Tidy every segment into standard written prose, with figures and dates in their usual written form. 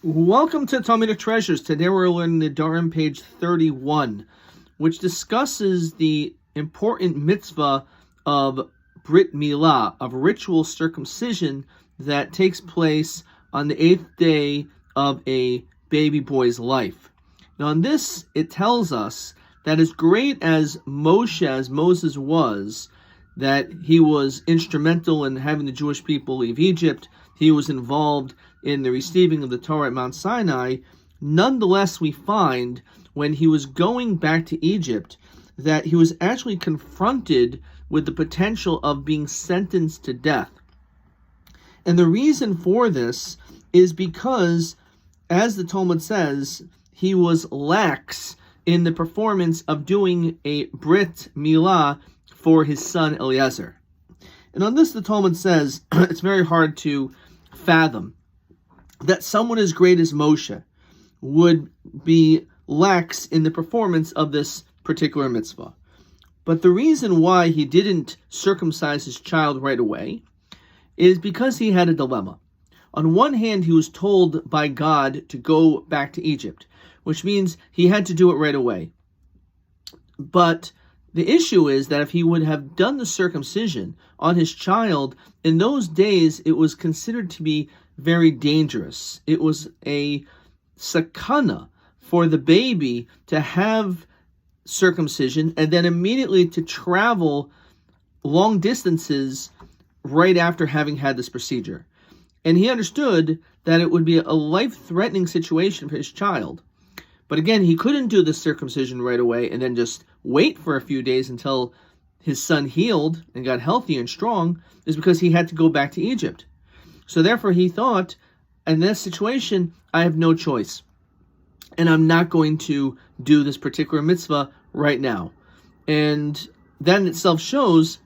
Welcome to Talmudic Treasures. Today we're learning Nedarim, page 31, which discusses the important mitzvah of Brit Milah, of ritual circumcision that takes place on the 8th day of a baby boy's life. Now in this, it tells us that as great as Moses was, that he was instrumental in having the Jewish people leave Egypt, he was involved in the receiving of the Torah at Mount Sinai. Nonetheless, we find when he was going back to Egypt that he was actually confronted with the potential of being sentenced to death. And the reason for this is because, as the Talmud says, he was lax in the performance of doing a Brit Milah for his son Eliezer. And on this, the Talmud says, it's very hard to fathom that someone as great as Moshe would be lax in the performance of this particular mitzvah. But the reason why he didn't circumcise his child right away is because he had a dilemma. On one hand, he was told by God to go back to Egypt, which means he had to do it right away. But the issue is that if he would have done the circumcision on his child, in those days it was considered to be very dangerous. It was a sakana for the baby to have circumcision and then immediately to travel long distances right after having had this procedure. And he understood that it would be a life-threatening situation for his child. But again, he couldn't do the circumcision right away and then just wait for a few days until his son healed and got healthy and strong, is because he had to go back to Egypt. So therefore he thought, in this situation, I have no choice. And I'm not going to do this particular mitzvah right now. And that in itself shows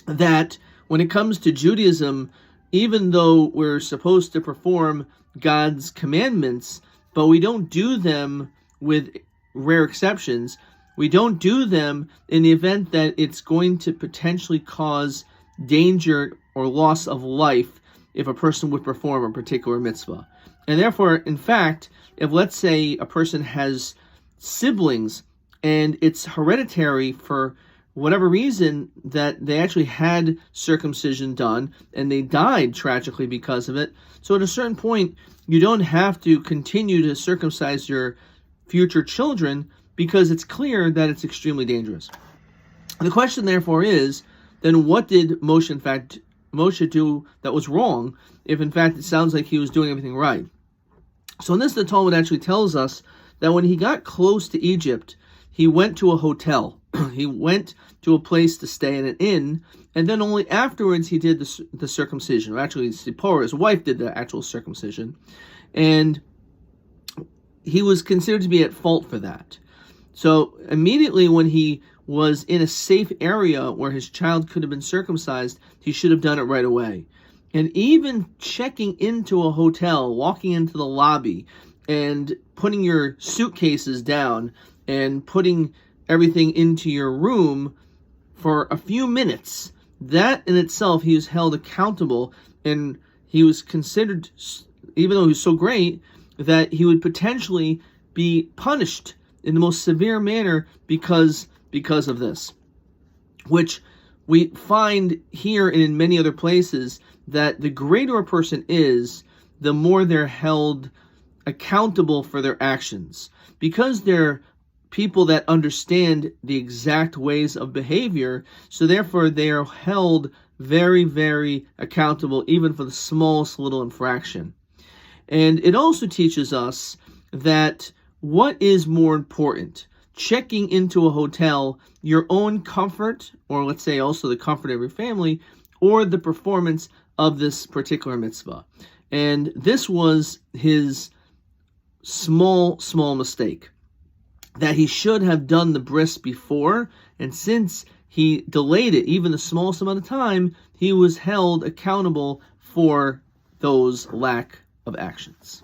that when it comes to Judaism, even though we're supposed to perform God's commandments, but we don't do them with rare exceptions. We don't do them in the event that it's going to potentially cause danger or loss of life if a person would perform a particular mitzvah. And therefore, in fact, if let's say a person has siblings and it's hereditary for whatever reason that they actually had circumcision done and they died tragically because of it, so at a certain point, you don't have to continue to circumcise your future children because it's clear that it's extremely dangerous. The question, therefore, is, then what did Moshe do that was wrong, if in fact it sounds like he was doing everything right? So in this, the Talmud actually tells us that when he got close to Egypt, he went to a hotel. He went to a place to stay in an inn, and then only afterwards he did the circumcision. Or actually, Zipporah, his wife, did the actual circumcision. And he was considered to be at fault for that. So immediately when he was in a safe area where his child could have been circumcised, he should have done it right away. And even checking into a hotel, walking into the lobby, and putting your suitcases down, and putting everything into your room for a few minutes, that in itself, he was held accountable, and he was considered, even though he was so great, that he would potentially be punished in the most severe manner because of this. Which we find here and in many other places, that the greater a person is, the more they're held accountable for their actions. Because they're people that understand the exact ways of behavior, so therefore they are held very, very accountable, even for the smallest little infraction. And it also teaches us that what is more important, checking into a hotel, your own comfort, or let's say also the comfort of your family, or the performance of this particular mitzvah. And this was his small mistake, that he should have done the bris before, and since he delayed it even the smallest amount of time, he was held accountable for those lack of actions.